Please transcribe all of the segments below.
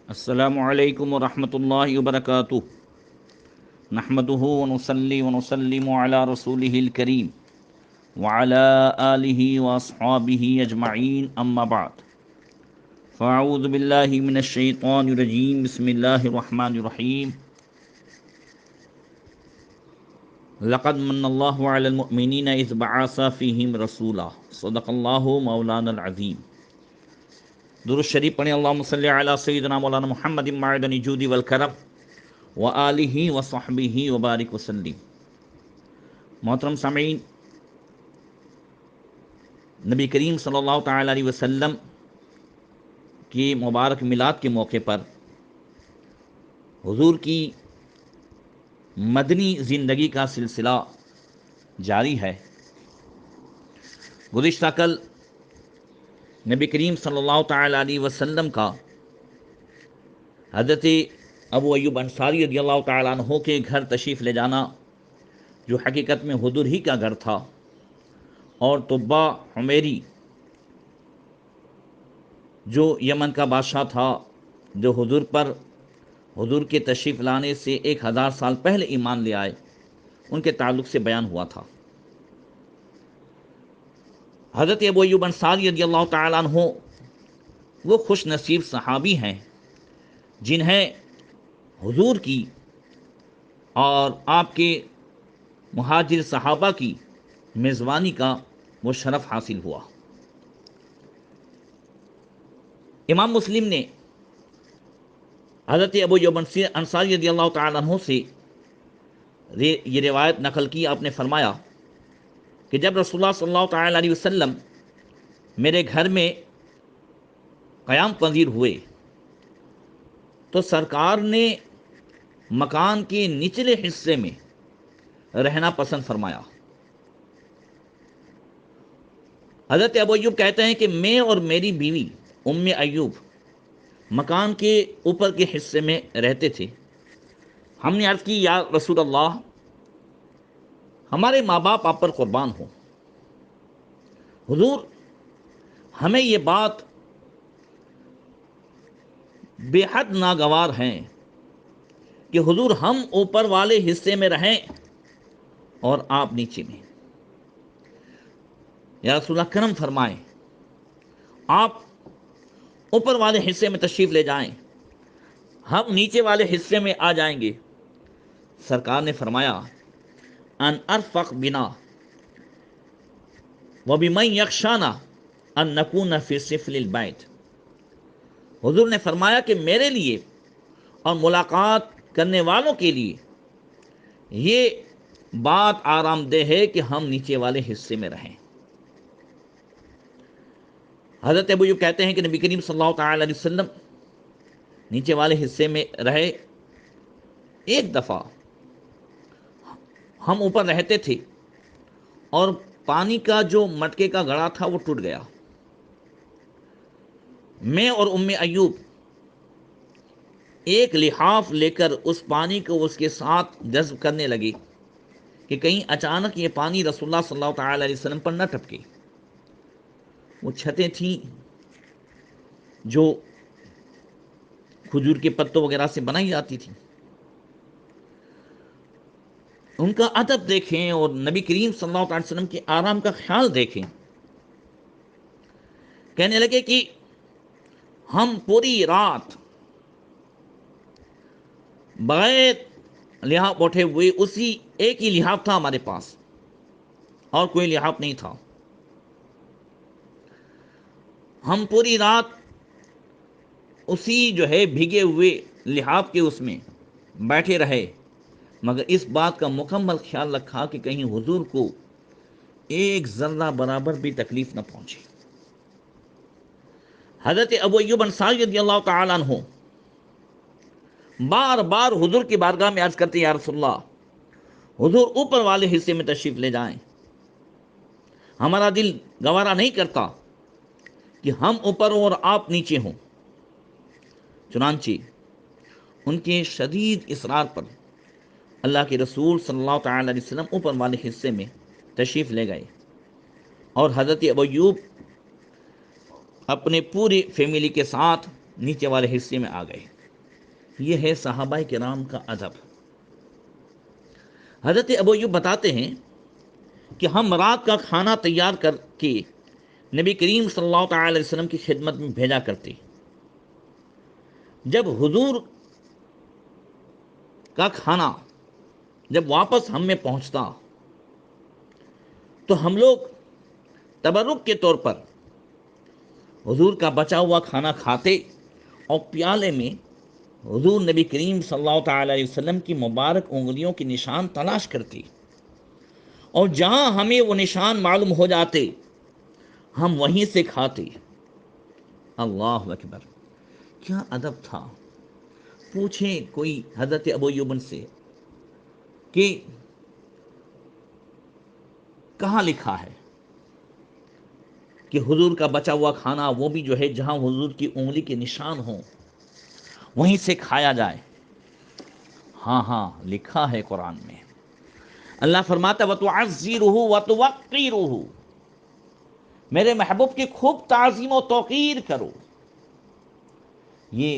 السلام علیکم ورحمۃ اللہ وبرکاتہ۔ نحمدہ ونصلی ونسلم علی رسولہ الکریم وعلی آلہ واصحابہ اجمعین، اما بعد فاعوذ باللہ من الشیطان الرجیم، بسم اللہ الرحمن الرحیم۔ لقد من اللہ علی المؤمنین اذ بعث فیہم رسولا، صدق اللہ مولانا العظیم۔ درود شریف پڑھیں، اللہم صلی علی سیدنا مولانا محمد معدن الجود والکرم وآلہ وصحبہ وبارک وسلم۔ محترم سامعین، نبی کریم صلی اللہ تعالی علیہ وسلم کی مبارک میلاد کے موقع پر حضور کی مدنی زندگی کا سلسلہ جاری ہے۔ گزشتہ کل نبی کریم صلی اللہ تعالی علیہ وسلم کا حضرت ابو ایوب انصاری رضی اللہ تعالیٰ عنہ کے گھر تشریف لے جانا، جو حقیقت میں حضور ہی کا گھر تھا، اور طبا حمیری جو یمن کا بادشاہ تھا، جو حضور کے تشریف لانے سے 1000 سال پہلے ایمان لے آئے، ان کے تعلق سے بیان ہوا تھا۔ حضرت ابو ایوب انصاری رضی اللہ تعالیٰ عنہ وہ خوش نصیب صحابی ہیں جنہیں حضور کی اور آپ کے مہاجر صحابہ کی میزبانی کا وہ شرف حاصل ہوا۔ امام مسلم نے حضرت ابو ایوب انصاری رضی اللہ تعالیٰ عنہ سے یہ روایت نقل کی۔ آپ نے فرمایا کہ جب رسول اللہ صلی اللہ تعالی علیہ وسلم میرے گھر میں قیام پذیر ہوئے تو سرکار نے مکان کے نچلے حصے میں رہنا پسند فرمایا۔ حضرت ابو ایوب کہتے ہیں کہ میں اور میری بیوی ام ایوب مکان کے اوپر کے حصے میں رہتے تھے۔ ہم نے عرض کی، یا رسول اللہ، ہمارے ماں باپ آپ پر قربان ہوں، حضور ہمیں یہ بات بے حد ناگوار ہیں کہ حضور ہم اوپر والے حصے میں رہیں اور آپ نیچے میں۔ یا رسول اللہ کرم فرمائیں، آپ اوپر والے حصے میں تشریف لے جائیں، ہم نیچے والے حصے میں آ جائیں گے۔ سرکار نے فرمایا، ان ارفق بنا وبمن یخشانا ان نکون فی سفل البیت۔ حضور نے فرمایا کہ میرے لیے اور ملاقات کرنے والوں کے لیے یہ بات آرام دہ ہے کہ ہم نیچے والے حصے میں رہیں۔ حضرت ابو ایوب کہتے ہیں کہ نبی کریم صلی اللہ تعالی علیہ وسلم نیچے والے حصے میں رہے۔ ایک دفعہ ہم اوپر رہتے تھے اور پانی کا جو مٹکے کا گڑھا تھا وہ ٹوٹ گیا۔ میں اور ام ایوب ایک لحاف لے کر اس پانی کو اس کے ساتھ جذب کرنے لگے کہ کہیں اچانک یہ پانی رسول اللہ صلی اللہ تعالی علیہ وسلم پر نہ ٹپکے۔ وہ چھتیں تھیں جو کھجور کے پتوں وغیرہ سے بنائی جاتی تھی۔ ان کا ادب دیکھیں اور نبی کریم صلی اللہ علیہ وسلم کے آرام کا خیال دیکھیں۔ کہنے لگے کہ ہم پوری رات بغیر لحاف اٹھے ہوئے، اسی ایک ہی لحاف تھا ہمارے پاس اور کوئی لحاف نہیں تھا، ہم پوری رات اسی بھیگے ہوئے لحاف کے اس میں بیٹھے رہے، مگر اس بات کا مکمل خیال رکھا کہ کہیں حضور کو ایک ذرہ برابر بھی تکلیف نہ پہنچے۔ حضرت ابو ایوب انصاری رضی اللہ تعالیٰ عنہ بار بار حضور کی بارگاہ میں عرض کرتے، یا رسول اللہ، حضور اوپر والے حصے میں تشریف لے جائیں، ہمارا دل گوارا نہیں کرتا کہ ہم اوپر ہوں اور آپ نیچے ہوں۔ چنانچہ ان کے شدید اصرار پر اللہ کے رسول صلی اللہ تعالی علیہ وسلم اوپر والے حصے میں تشریف لے گئے، اور حضرت ابو ایوب اپنے پوری فیملی کے ساتھ نیچے والے حصے میں آ گئے۔ یہ ہے صحابہ کرام کا ادب۔ حضرت ابو ایوب بتاتے ہیں کہ ہم رات کا کھانا تیار کر کے نبی کریم صلی اللہ تعالی علیہ وسلم کی خدمت میں بھیجا کرتے۔ جب حضور کا کھانا جب واپس ہم میں پہنچتا تو ہم لوگ تبرک کے طور پر حضور کا بچا ہوا کھانا کھاتے اور پیالے میں حضور نبی کریم صلی اللہ تعالی علیہ وسلم کی مبارک انگلیوں کے نشان تلاش کرتے، اور جہاں ہمیں وہ نشان معلوم ہو جاتے ہم وہیں سے کھاتے۔ اللہ اکبر، کیا ادب تھا! پوچھیں کوئی حضرت ابو ایوب سے کہ کہاں لکھا ہے کہ حضور کا بچا ہوا کھانا وہ بھی جو ہے جہاں حضور کی انگلی کے نشان ہوں وہیں سے کھایا جائے؟ ہاں ہاں، لکھا ہے قرآن میں۔ اللہ فرماتا وَتُعَزِّرُهُ وَتُوَقِّرُهُ، میرے محبوب کی خوب تعظیم و توقیر کرو۔ یہ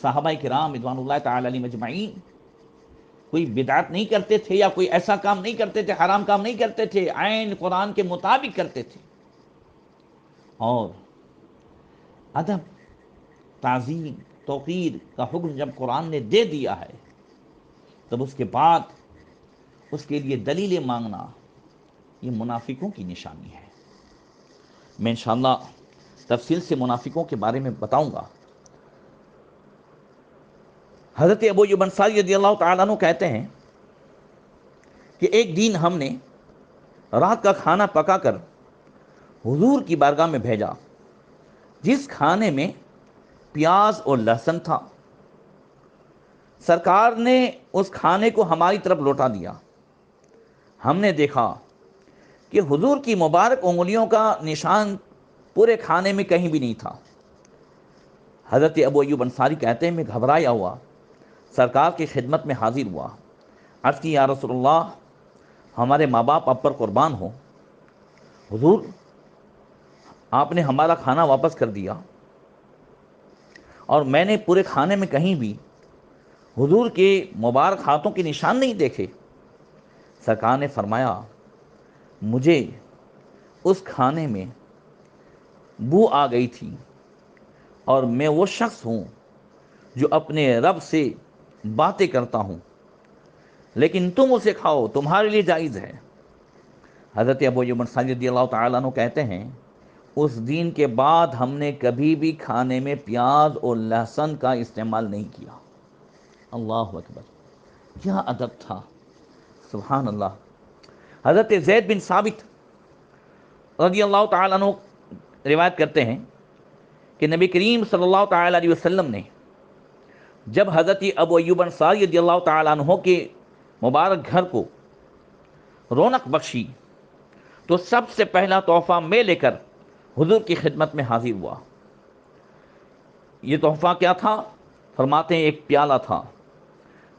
صحابہ کرام رضوان اللہ تعالی علیہم اجمعین کوئی بدعت نہیں کرتے تھے یا کوئی ایسا کام نہیں کرتے تھے، حرام کام نہیں کرتے تھے، عین قرآن کے مطابق کرتے تھے۔ اور ادب، تعظیم، توقیر کا حکم جب قرآن نے دے دیا ہے تب اس کے بعد اس کے لیے دلیلیں مانگنا یہ منافقوں کی نشانی ہے۔ میں انشاءاللہ تفصیل سے منافقوں کے بارے میں بتاؤں گا۔ حضرت ابو ایوب انصاری رضی اللہ تعالیٰ عنہ کہتے ہیں کہ ایک دن ہم نے رات کا کھانا پکا کر حضور کی بارگاہ میں بھیجا، جس کھانے میں پیاز اور لہسن تھا۔ سرکار نے اس کھانے کو ہماری طرف لوٹا دیا۔ ہم نے دیکھا کہ حضور کی مبارک انگلیوں کا نشان پورے کھانے میں کہیں بھی نہیں تھا۔ حضرت ابو ایوب انصاری کہتے ہیں میں گھبرایا ہوا سرکار کی خدمت میں حاضر ہوا، عرض کی یا رسول اللہ، ہمارے ماں باپ آپ پر قربان ہو، حضور آپ نے ہمارا کھانا واپس کر دیا اور میں نے پورے کھانے میں کہیں بھی حضور کے مبارک ہاتھوں کے نشان نہیں دیکھے۔ سرکار نے فرمایا مجھے اس کھانے میں بو آ گئی تھی، اور میں وہ شخص ہوں جو اپنے رب سے باتیں کرتا ہوں، لیکن تم اسے کھاؤ، تمہارے لیے جائز ہے۔ حضرت ابو ایوب انصاری رضی اللہ تعالیٰ عنہ کہتے ہیں اس دن کے بعد ہم نے کبھی بھی کھانے میں پیاز اور لہسن کا استعمال نہیں کیا۔ اللہ اکبر، کیا ادب تھا! سبحان اللہ۔ حضرت زید بن ثابت رضی اللہ تعالیٰ عنہ روایت کرتے ہیں کہ نبی کریم صلی اللہ تعالیٰ علیہ وسلم نے جب حضرت ابو ایوب انصاری رضی اللہ تعالیٰ عنہ کے مبارک گھر کو رونق بخشی تو سب سے پہلا تحفہ میں لے کر حضور کی خدمت میں حاضر ہوا۔ یہ تحفہ کیا تھا؟ فرماتے ہیں ایک پیالہ تھا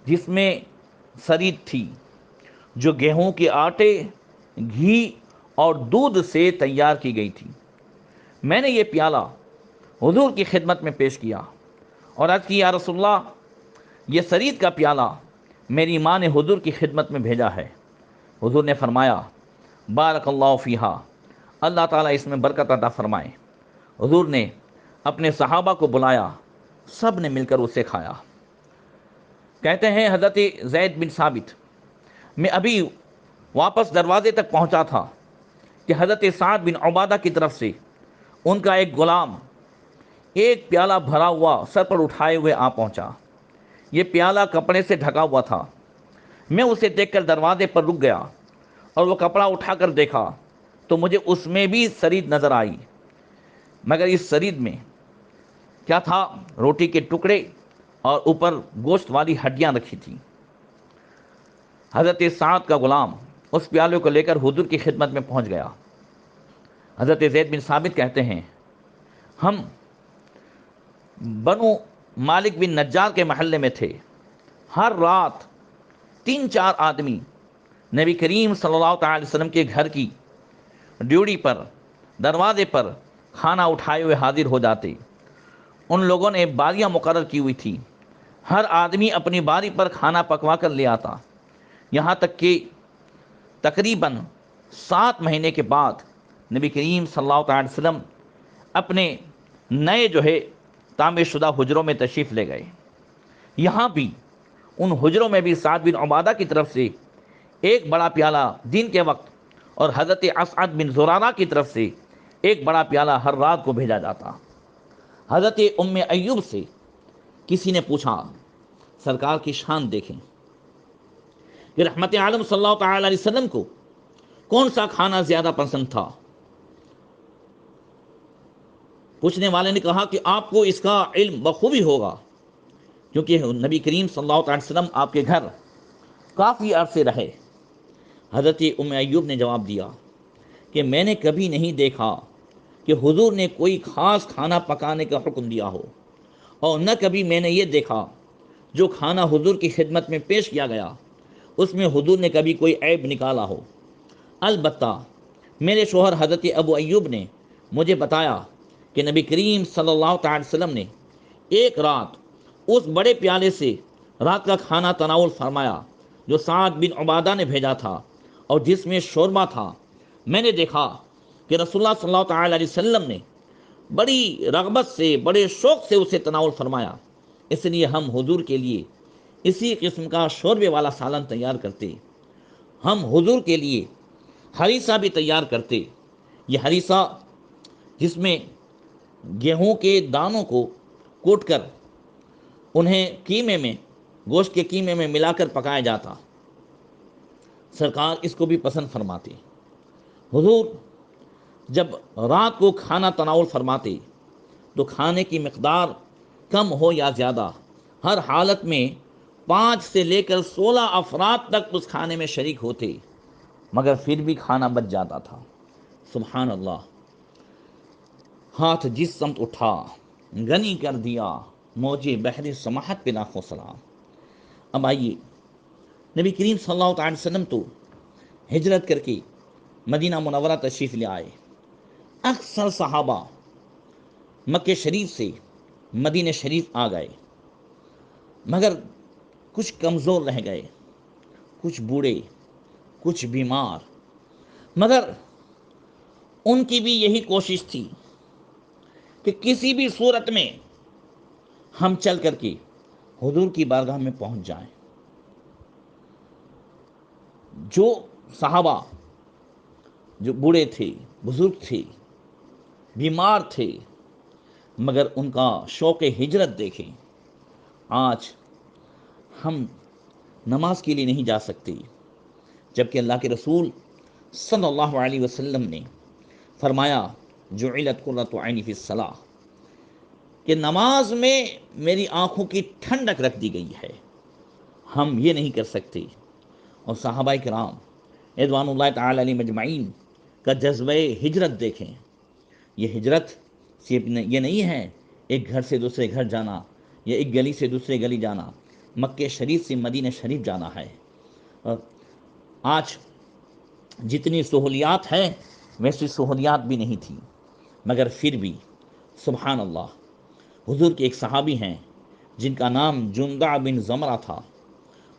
جس میں سرید تھی جو گیہوں کے آٹے، گھی اور دودھ سے تیار کی گئی تھی۔ میں نے یہ پیالہ حضور کی خدمت میں پیش کیا اور عرض کی یا رسول اللہ، یہ سرید کا پیالہ میری ماں نے حضور کی خدمت میں بھیجا ہے۔ حضور نے فرمایا بارک اللہ فیہا، اللہ تعالیٰ اس میں برکت عطا فرمائے۔ حضور نے اپنے صحابہ کو بلایا، سب نے مل کر اسے کھایا۔ کہتے ہیں حضرت زید بن ثابت، میں ابھی واپس دروازے تک پہنچا تھا کہ حضرت سعد بن عبادہ کی طرف سے ان کا ایک غلام ایک پیالہ بھرا ہوا سر پر اٹھائے ہوئے آ پہنچا۔ یہ پیالہ کپڑے سے ڈھکا ہوا تھا۔ میں اسے دیکھ کر دروازے پر رک گیا اور وہ کپڑا اٹھا کر دیکھا تو مجھے اس میں بھی سرید نظر آئی، مگر اس سرید میں کیا تھا؟ روٹی کے ٹکڑے اور اوپر گوشت والی ہڈیاں رکھی تھیں۔ حضرت سعد کا غلام اس پیالے کو لے کر حضور کی خدمت میں پہنچ گیا۔ حضرت زید بن ثابت کہتے ہیں ہم بنو مالک بن نجار کے محلے میں تھے۔ ہر رات 3-4 آدمی نبی کریم صلی اللہ تعالی وسلم کے گھر کی ڈیوڑی پر دروازے پر کھانا اٹھائے ہوئے حاضر ہو جاتے۔ ان لوگوں نے باریاں مقرر کی ہوئی تھی۔ ہر آدمی اپنی باری پر کھانا پکوا کر لے آتا، یہاں تک کہ تقریباً 7 مہینے کے بعد نبی کریم صلی اللہ تعالی وسلم اپنے نئے تعمیر شدہ حجروں میں تشریف لے گئے۔ یہاں بھی ان حجروں میں بھی سعد بن عبادہ کی طرف سے ایک بڑا پیالہ دن کے وقت، اور حضرت اسعد بن زرارہ کی طرف سے ایک بڑا پیالہ ہر رات کو بھیجا جاتا۔ حضرت ام ایوب سے کسی نے پوچھا، سرکار کی شان دیکھیں کہ رحمت عالم صلی اللہ تعالی علیہ وسلم کو کون سا کھانا زیادہ پسند تھا؟ پوچھنے والے نے کہا کہ آپ کو اس کا علم بخوبی ہوگا، کیونکہ نبی کریم صلی اللہ علیہ وسلم آپ کے گھر کافی عرصے رہے۔ حضرت ام ایوب نے جواب دیا کہ میں نے کبھی نہیں دیکھا کہ حضور نے کوئی خاص کھانا پکانے کا حکم دیا ہو، اور نہ کبھی میں نے یہ دیکھا جو کھانا حضور کی خدمت میں پیش کیا گیا اس میں حضور نے کبھی کوئی عیب نکالا ہو۔ البتہ میرے شوہر حضرت ابو ایوب نے مجھے بتایا کہ نبی کریم صلی اللہ تعالی وسلم نے ایک رات اس بڑے پیالے سے رات کا کھانا تناول فرمایا جو سعد بن عبادہ نے بھیجا تھا، اور جس میں شوربہ تھا۔ میں نے دیکھا کہ رسول اللہ صلی اللہ تعالی علیہ وسلم نے بڑی رغبت سے، بڑے شوق سے اسے تناول فرمایا، اس لیے ہم حضور کے لیے اسی قسم کا شوربے والا سالن تیار کرتے۔ ہم حضور کے لیے ہریسہ بھی تیار کرتے۔ یہ ہریسہ جس میں گیہوں کے دانوں کو کوٹ کر انہیں قیمے میں، گوشت کے قیمے میں ملا کر پکایا جاتا۔ سرکار اس کو بھی پسند فرماتے۔ حضور جب رات کو کھانا تناول فرماتے تو کھانے کی مقدار کم ہو یا زیادہ، ہر حالت میں 5 سے لے کر 16 افراد تک اس کھانے میں شریک ہوتے، مگر پھر بھی کھانا بچ جاتا تھا۔ سبحان اللہ۔ ہاتھ جس سمت اٹھا غنی کر دیا، موجے بحر سماحت پہ لاکھوں سلام۔ اب آئیے، نبی کریم صلی اللہ تعالی وسلم تو ہجرت کر کے مدینہ منورہ تشریف لے آئے۔ اکثر صحابہ مکہ شریف سے مدینہ شریف آ گئے، مگر کچھ کمزور رہ گئے، کچھ بوڑھے، کچھ بیمار، مگر ان کی بھی یہی کوشش تھی کہ کسی بھی صورت میں ہم چل کر کے حضور کی بارگاہ میں پہنچ جائیں۔ جو صحابہ جو بوڑھے تھے، بزرگ تھے، بیمار تھے، مگر ان کا شوق ہجرت دیکھیں۔ آج ہم نماز کے لیے نہیں جا سکتے، جبکہ اللہ کے رسول صلی اللہ علیہ وسلم نے فرمایا جعلت قرۃ عینی فی الصلاۃ، کہ نماز میں میری آنکھوں کی ٹھنڈک رکھ دی گئی ہے۔ ہم یہ نہیں کر سکتے۔ اور صحابہ کرام رضوان اللہ تعالی علیہ مجمعین کا جذبہ ہجرت دیکھیں۔ یہ ہجرت صرف یہ نہیں ہے ایک گھر سے دوسرے گھر جانا، یا ایک گلی سے دوسرے گلی جانا، مکہ شریف سے مدینہ شریف جانا ہے۔ اور آج جتنی سہولیات ہیں ویسی سہولیات بھی نہیں تھی، مگر پھر بھی سبحان اللہ، حضور کے ایک صحابی ہیں جن کا نام جندع بن زمرہ تھا،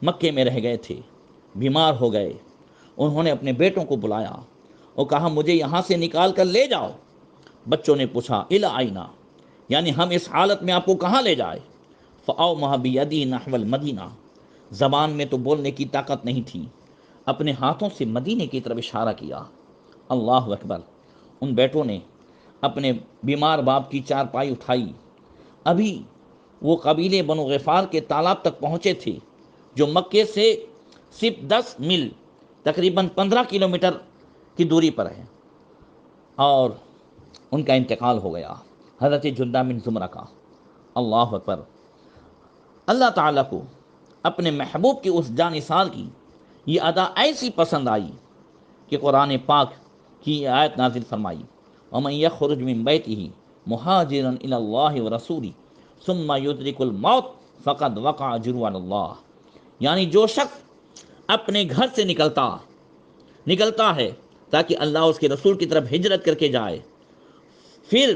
مکے میں رہ گئے تھے، بیمار ہو گئے۔ انہوں نے اپنے بیٹوں کو بلایا اور کہا مجھے یہاں سے نکال کر لے جاؤ۔ بچوں نے پوچھا الی آئینہ، یعنی ہم اس حالت میں آپ کو کہاں لے جائے؟ فأومہ بیدی نحو المدینہ، زبان میں تو بولنے کی طاقت نہیں تھی، اپنے ہاتھوں سے مدینے کی طرف اشارہ کیا۔ اللہ اکبر۔ ان بیٹوں نے اپنے بیمار باپ کی چارپائی اٹھائی۔ ابھی وہ قبیلے بنو غفار کے تالاب تک پہنچے تھے، جو مکے سے صرف 10 میل، تقریباً 15 کلومیٹر کی دوری پر ہے، اور ان کا انتقال ہو گیا، حضرت جندع بن زمرہ کا۔ اللہ اکبر۔ اللہ تعالیٰ کو اپنے محبوب کی اس جانثار کی یہ ادا ایسی پسند آئی کہ قرآن پاک کی یہ آیت نازل فرمائی، وَمَن يَخْرُجْ مِن بَيْتِهِ مُهَاجِرًا إِلَى اللَّهِ وَرَسُولِهِ ثُمَّ يُدْرِكُ الْمَوْتَ فَقَدْ وَقَعَ أَجْرُهُ عَلَى اللَّهِ، یعنی جو شخص اپنے گھر سے نکلتا ہے تاکہ اللہ اس کے رسول کی طرف ہجرت کر کے جائے، پھر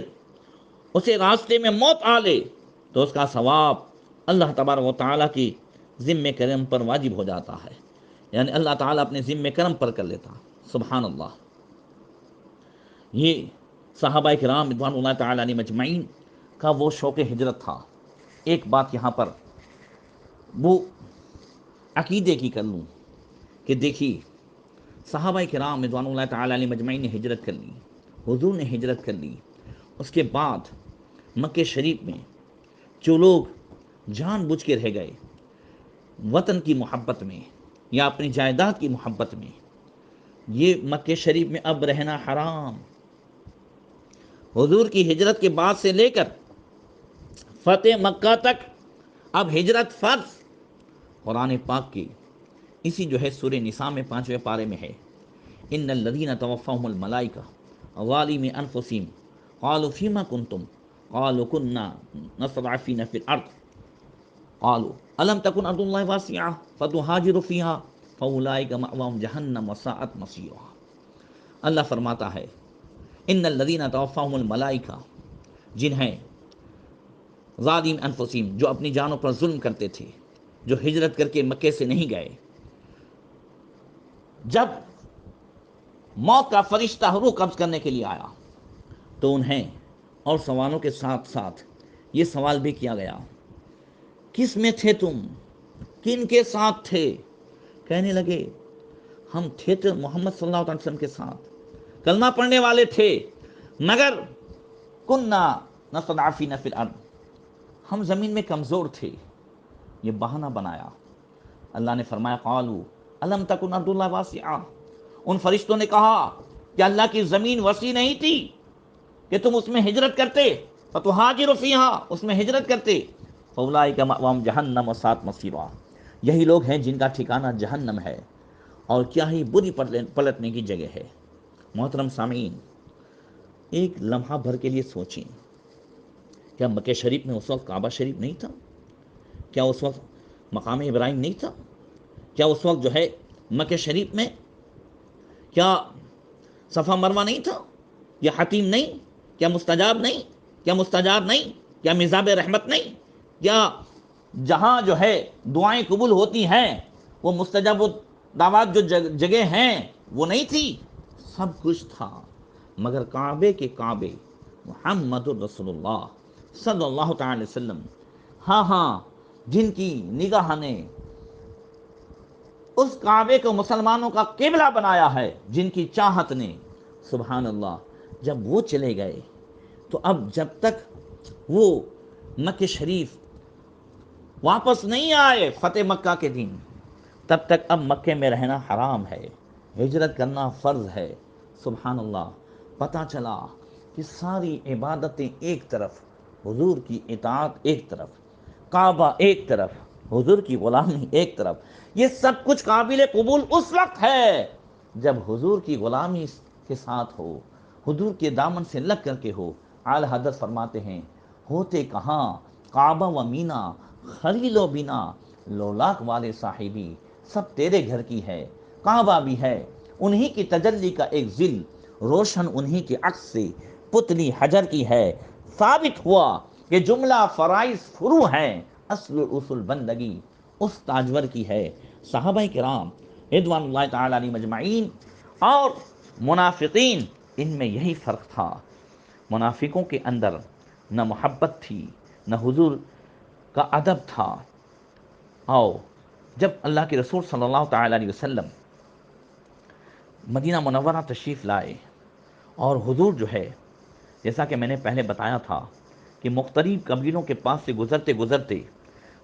اسے راستے میں موت آ لے تو اس کا ثواب اللہ تبارک و تعالیٰ کی ذمہ کرم پر واجب ہو جاتا ہے، یعنی اللہ تعالیٰ اپنے ذمہ کرم پر کر لیتا۔ سبحان اللہ۔ یہ صحابہ کرام رضوان اللہ تعالیٰ علیہ مجمعین کا وہ شوق ہجرت تھا۔ ایک بات یہاں پر وہ عقیدے کی کر لوں کہ دیکھیے صحابہ کرام رضوان اللہ تعالیٰ علیہ مجمعین نے ہجرت کر لی، حضور نے ہجرت کر لی۔ اس کے بعد مکہ شریف میں جو لوگ جان بوجھ کے رہ گئے وطن کی محبت میں یا اپنی جائیداد کی محبت میں، یہ مکہ شریف میں اب رہنا حرام۔ حضور کی ہجرت کے بعد سے لے کر فتح مکہ تک اب ہجرت فرض۔ قرآن پاک کی اسی جو ہے سورہ نساء میں 5ویں پارے میں ہے، ان الذین توفاهم الملائکہ ظالمی انفسہم قالوا فیما کنتم قالوا کنا نستضعفین فی الارض قالوا الم تکن ارض اللہ واسعہ فتہاجروا فیہا فاولئک مأواہم جہنم وساءت مصیرا۔ اللہ فرماتا ہے ان الذین توفاهم الملائکہ، جنہیں ظالم انفسہم، جو اپنی جانوں پر ظلم کرتے تھے، جو ہجرت کر کے مکے سے نہیں گئے، جب موت کا فرشتہ روح قبض کرنے کے لیے آیا تو انہیں اور سوالوں کے ساتھ ساتھ یہ سوال بھی کیا گیا، کس میں تھے تم، کن کے ساتھ تھے؟ کہنے لگے ہم تھے تو محمد صلی اللہ علیہ وسلم کے ساتھ، کلمہ پڑھنے والے تھے، مگر کننا نستضعفین فی الارض، ہم زمین میں کمزور تھے۔ یہ بہانہ بنایا۔ اللہ نے فرمایا قالوا الم تکن ارض اللہ واسعہ، ان فرشتوں نے کہا کہ اللہ کی زمین وسیع نہیں تھی کہ تم اس میں ہجرت کرتے، فتہاجروا فیہا، اس میں ہجرت کرتے، فاولئک مأواہم جہنم وساءت مصیرا، یہی لوگ ہیں جن کا ٹھکانہ جہنم ہے اور کیا ہی بری پلٹنے کی جگہ ہے۔ محترم سامعین، ایک لمحہ بھر کے لیے سوچیں، کیا مکہ شریف میں اس وقت کعبہ شریف نہیں تھا؟ کیا اس وقت مقام ابراہیم نہیں تھا؟ کیا اس وقت جو ہے مکہ شریف میں کیا صفا مروہ نہیں تھا؟ یا حتیم نہیں؟ کیا مستجاب نہیں؟ کیا مستجاب نہیں؟ کیا مزاب رحمت نہیں؟ کیا جہاں جو ہے دعائیں قبول ہوتی ہیں وہ مستجاب دعوات جو جگہ ہیں وہ نہیں تھی؟ سب کچھ تھا، مگر کعبے کے کعبے محمد الرسول اللہ صلی اللہ تعالی وسلم، ہاں جن کی نگاہ نے اس کعبے کو مسلمانوں کا قبلہ بنایا ہے، جن کی چاہت نے، سبحان اللہ، جب وہ چلے گئے تو اب جب تک وہ مکہ شریف واپس نہیں آئے فتح مکہ کے دن، تب تک اب مکے میں رہنا حرام ہے، ہجرت کرنا فرض ہے۔ سبحان اللہ۔ پتہ چلا کہ ساری عبادتیں ایک طرف، حضور کی اطاعت ایک طرف، کعبہ ایک طرف، حضور کی غلامی ایک طرف، یہ سب کچھ قابل قبول اس وقت ہے جب حضور کی غلامی کے ساتھ ہو، حضور کے دامن سے لگ کر کے ہو۔ اعلی حضرت فرماتے ہیں ہوتے کہاں کعبہ و مینا، خلیل و بنا، لولاک والے صاحبی، سب تیرے گھر کی ہے، کعبہ بھی ہے انہی کی تجلی کا ایک ذل، روشن انہی کے عکس سے پتلی حجر کی ہے، ثابت ہوا کہ جملہ فرائض فرو ہیں، اصل اصول بندگی اس تاجور کی ہے۔ صحابہ کرام رضوان اللہ تعالی علیہ مجمعین اور منافقین، ان میں یہی فرق تھا۔ منافقوں کے اندر نہ محبت تھی، نہ حضور کا ادب تھا۔ آؤ جب اللہ کے رسول صلی اللہ تعالی علیہ وسلم مدینہ منورہ تشریف لائے اور حضور جو ہے، جیسا کہ میں نے پہلے بتایا تھا کہ مختلف قبیلوں کے پاس سے گزرتے گزرتے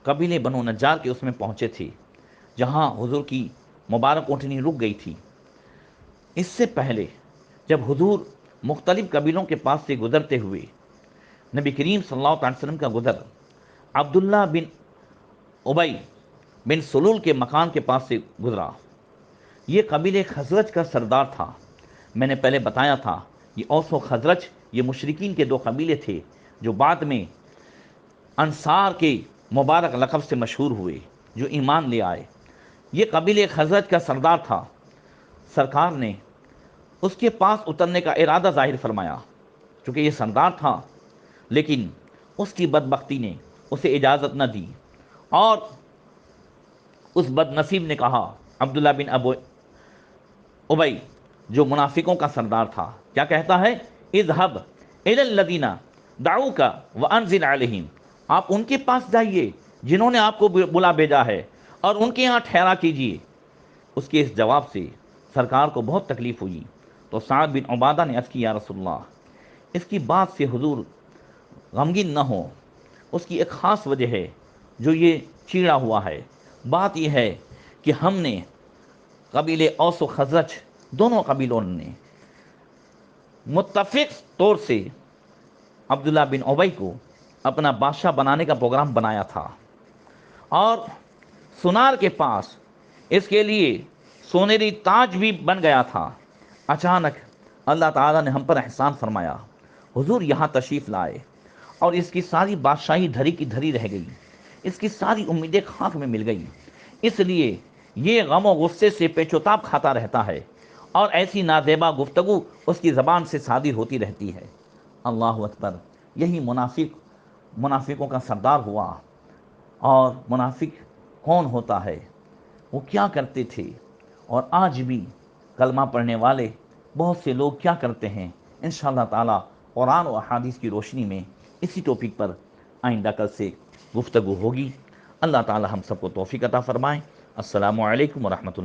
قبیلے بنو نجار کے اس میں پہنچے تھے، جہاں حضور کی مبارک اونٹنی رک گئی تھی۔ اس سے پہلے جب حضور مختلف قبیلوں کے پاس سے گزرتے ہوئے نبی کریم صلی اللہ علیہ وسلم کا گزر عبداللہ بن ابی بن سلول کے مکان کے پاس سے گزرا۔ یہ قبیلے خزرج کا سردار تھا۔ میں نے پہلے بتایا تھا یہ اوس و خزرج، یہ مشرکین کے دو قبیلے تھے جو بعد میں انصار کے مبارک لقب سے مشہور ہوئے، جو ایمان لے آئے۔ یہ قبیلے خزرج کا سردار تھا۔ سرکار نے اس کے پاس اترنے کا ارادہ ظاہر فرمایا، چونکہ یہ سردار تھا، لیکن اس کی بدبختی نے اسے اجازت نہ دی۔ اور اس بد نصیب نے کہا، عبداللہ بن ابی جو منافقوں کا سردار تھا، کیا کہتا ہے؟ اذهب الى الذين دعوك وانزل عليهم، آپ ان کے پاس جائیے جنہوں نے آپ کو بلا بھیجا ہے، اور ان کے یہاں ٹھہرا کیجیے۔ اس کے اس جواب سے سرکار کو بہت تکلیف ہوئی، تو سعد بن عبادہ نے عرض کی، یا رسول اللہ، اس کی بات سے حضور غمگین نہ ہو، اس کی ایک خاص وجہ ہے جو یہ چیڑا ہوا ہے۔ بات یہ ہے کہ ہم نے قبیلے اوس و خزرج دونوں قبیلوں نے متفق طور سے عبداللہ بن ابی کو اپنا بادشاہ بنانے کا پروگرام بنایا تھا، اور سنار کے پاس اس کے لیے سونیری تاج بھی بن گیا تھا۔ اچانک اللہ تعالیٰ نے ہم پر احسان فرمایا، حضور یہاں تشریف لائے، اور اس کی ساری بادشاہی دھری کی دھری رہ گئی، اس کی ساری امیدیں خاک میں مل گئی، اس لیے یہ غم و غصے سے پیچ و تاب کھاتا رہتا ہے، اور ایسی نازیبا گفتگو اس کی زبان سے صادر ہوتی رہتی ہے۔ اللہ اکبر! یہی منافقوں کا سردار ہوا۔ اور منافق کون ہوتا ہے، وہ کیا کرتے تھے، اور آج بھی کلمہ پڑھنے والے بہت سے لوگ کیا کرتے ہیں، انشاءاللہ تعالی قرآن و احادیث کی روشنی میں اسی ٹاپک پر آئندہ کل سے گفتگو ہوگی۔ اللہ تعالی ہم سب کو توفیق عطا فرمائیں۔ السلام علیکم ورحمۃ اللہ۔